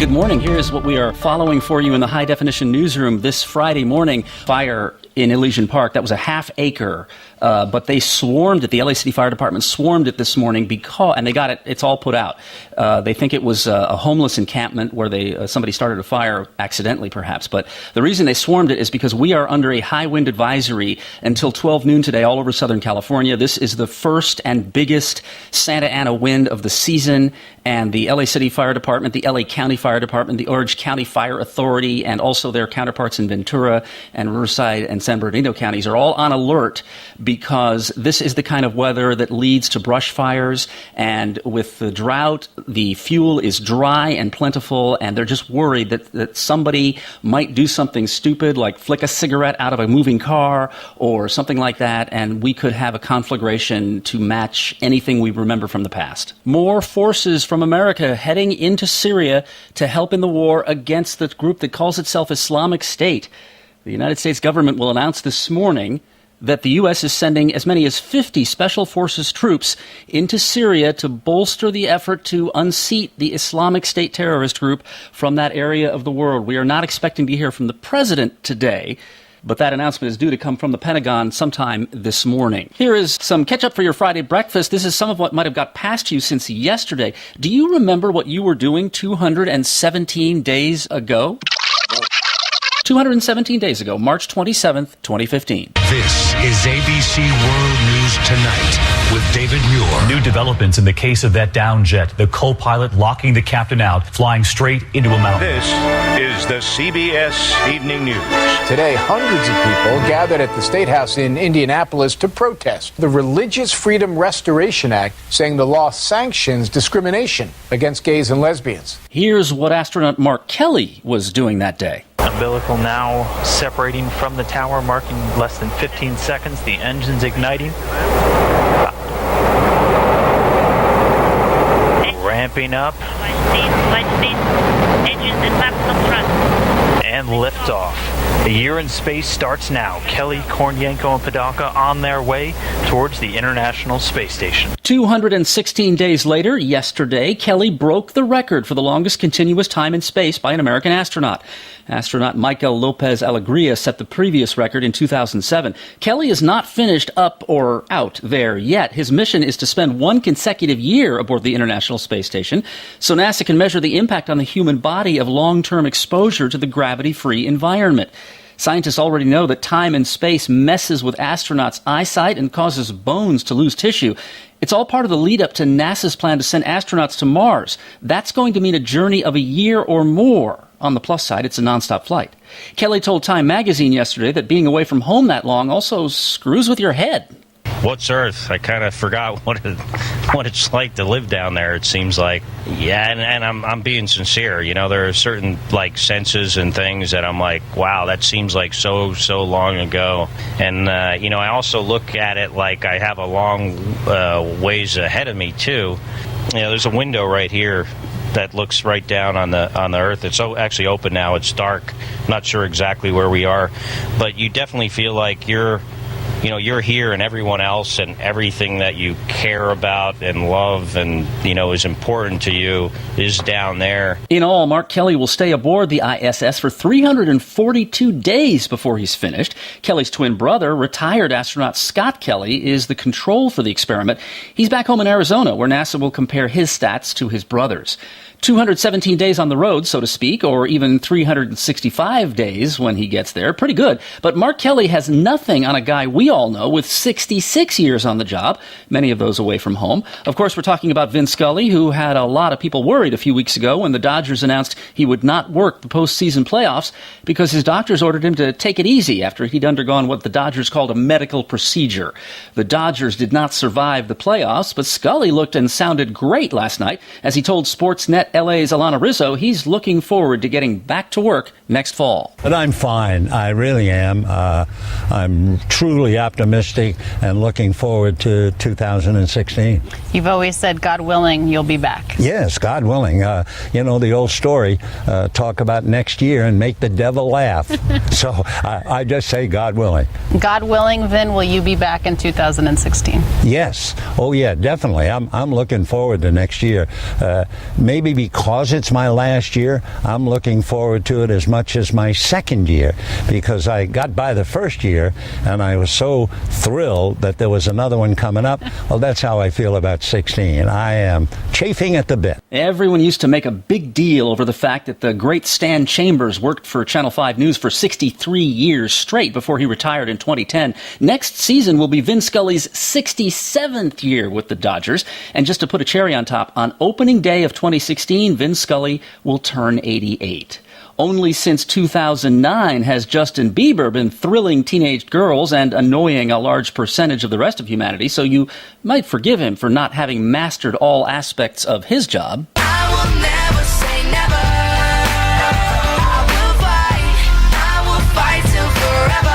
Good morning. Here's what we are following for you in the High Definition Newsroom this Friday morning. Fire in Elysian Park. That was a half acre, but they swarmed it. The LA City Fire Department swarmed it this morning and they got it. It's all put out. They think it was a homeless encampment where somebody started a fire accidentally, perhaps. But the reason they swarmed it is because we are under a high wind advisory until 12 noon today all over Southern California. This is the first and biggest Santa Ana wind of the season, and the LA City Fire Department, the LA County Fire Department, the Orange County Fire Authority, and also their counterparts in Ventura and Riverside and San Bernardino counties are all on alert because this is the kind of weather that leads to brush fires. And with the drought, the fuel is dry and plentiful, and they're just worried that somebody might do something stupid like flick a cigarette out of a moving car or something like that, and we could have a conflagration to match anything we remember from the past. More forces from America heading into Syria to help in the war against the group that calls itself Islamic State. The United States government will announce this morning that the U.S. is sending as many as 50 Special Forces troops into Syria to bolster the effort to unseat the Islamic State terrorist group from that area of the world. We are not expecting to hear from the president today, but that announcement is due to come from the Pentagon sometime this morning. Here is some catch-up for your Friday breakfast. This is some of what might have got past you since yesterday. Do you remember what you were doing 217 days ago? 217 days ago, March 27th, 2015. This is ABC World News Tonight with David Muir. New developments in the case of that down jet, the co-pilot locking the captain out, flying straight into a mountain. This is the CBS Evening News. Today, hundreds of people gathered at the State House in Indianapolis to protest the Religious Freedom Restoration Act, saying the law sanctions discrimination against gays and lesbians. Here's what astronaut Mark Kelly was doing that day. Umbilical now separating from the tower, marking less than 15 seconds. The engine's igniting. Ramping up. Engines and flaps up front. And liftoff. A year in space starts now. Kelly, Kornienko, and Padalka on their way towards the International Space Station. 216 days later, yesterday, Kelly broke the record for the longest continuous time in space by an American astronaut. Astronaut Michael Lopez Alegria set the previous record in 2007. Kelly is not finished up or out there yet. His mission is to spend one consecutive year aboard the International Space Station so NASA can measure the impact on the human body of long-term exposure to the gravity-free environment. Scientists already know that time and space messes with astronauts' eyesight and causes bones to lose tissue. It's all part of the lead-up to NASA's plan to send astronauts to Mars. That's going to mean a journey of a year or more. On the plus side, it's a nonstop flight. Kelly told Time magazine yesterday that being away from home that long also screws with your head. What's Earth? I kind of forgot what it's like to live down there, it seems like. Yeah, and I'm being sincere. You know, there are certain, like, senses and things that I'm like, wow, that seems like so long ago. And, you know, I also look at it like I have a long ways ahead of me, too. You know, there's a window right here that looks right down on the Earth. It's actually open now. It's dark. I'm not sure exactly where we are. But you definitely feel like you're here, and everyone else and everything that you care about and love and, you know, is important to you is down there. In all, Mark Kelly will stay aboard the ISS for 342 days before he's finished. Kelly's twin brother, retired astronaut Scott Kelly, is the control for the experiment. He's back home in Arizona, where NASA will compare his stats to his brother's. 217 days on the road, so to speak, or even 365 days when he gets there. Pretty good. But Mark Kelly has nothing on a guy we all know with 66 years on the job, many of those away from home. Of course, we're talking about Vin Scully, who had a lot of people worried a few weeks ago when the Dodgers announced he would not work the postseason playoffs because his doctors ordered him to take it easy after he'd undergone what the Dodgers called a medical procedure. The Dodgers did not survive the playoffs, but Scully looked and sounded great last night as he told Sportsnet LA's Alana Rizzo he's looking forward to getting back to work next fall. But I'm fine. I really am. I'm truly optimistic and looking forward to 2016. You've always said, God willing, you'll be back. Yes, God willing. You know, the old story, talk about next year and make the devil laugh. So I just say God willing. God willing, Vin, will you be back in 2016? Yes. Oh, yeah, definitely. I'm looking forward to next year. Maybe because it's my last year, I'm looking forward to it as much as my second year, because I got by the first year and I was so thrilled that there was another one coming up. Well, that's how I feel about 16. I am chafing at the bit. Everyone used to make a big deal over the fact that the great Stan Chambers worked for Channel 5 News for 63 years straight before he retired in 2010. Next season will be Vin Scully's 67th year with the Dodgers. And just to put a cherry on top, on opening day of 2016, Vin Scully will turn 88. Only since 2009 has Justin Bieber been thrilling teenage girls and annoying a large percentage of the rest of humanity, so you might forgive him for not having mastered all aspects of his job. I will never say never. I will fight till forever.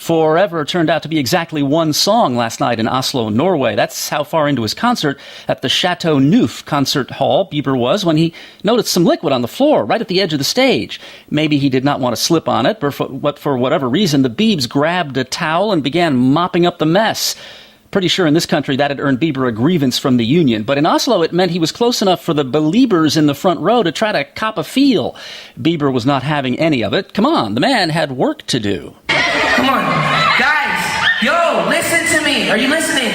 Forever turned out to be exactly one song last night in Oslo, Norway. That's how far into his concert at the Chateau Neuf concert hall Bieber was when he noticed some liquid on the floor right at the edge of the stage. Maybe he did not want to slip on it, but for whatever reason, the Biebs grabbed a towel and began mopping up the mess. Pretty sure in this country that had earned Bieber a grievance from the union. But in Oslo, it meant he was close enough for the Beliebers in the front row to try to cop a feel. Bieber was not having any of it. Come on, the man had work to do. Come on, guys, yo, listen to me. Are you listening?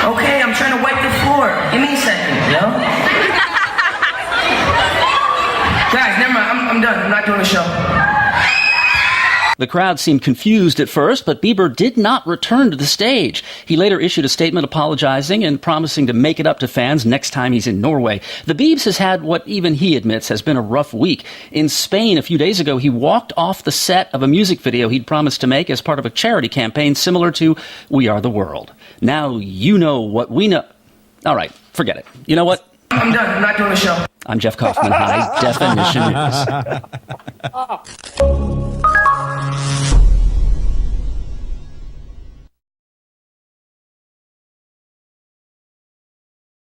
Okay, I'm trying to wipe the floor. Give me a second, yo. Guys, never mind, I'm done. I'm not doing the show. The crowd seemed confused at first, but Bieber did not return to the stage. He later issued a statement apologizing and promising to make it up to fans next time he's in Norway. The Biebs has had what even he admits has been a rough week. In Spain a few days ago, he walked off the set of a music video he'd promised to make as part of a charity campaign similar to We Are the World. Now you know what we know. All right, forget it. You know what? I'm done. I'm not doing the show. I'm Jeff Kaufman, High Definition News.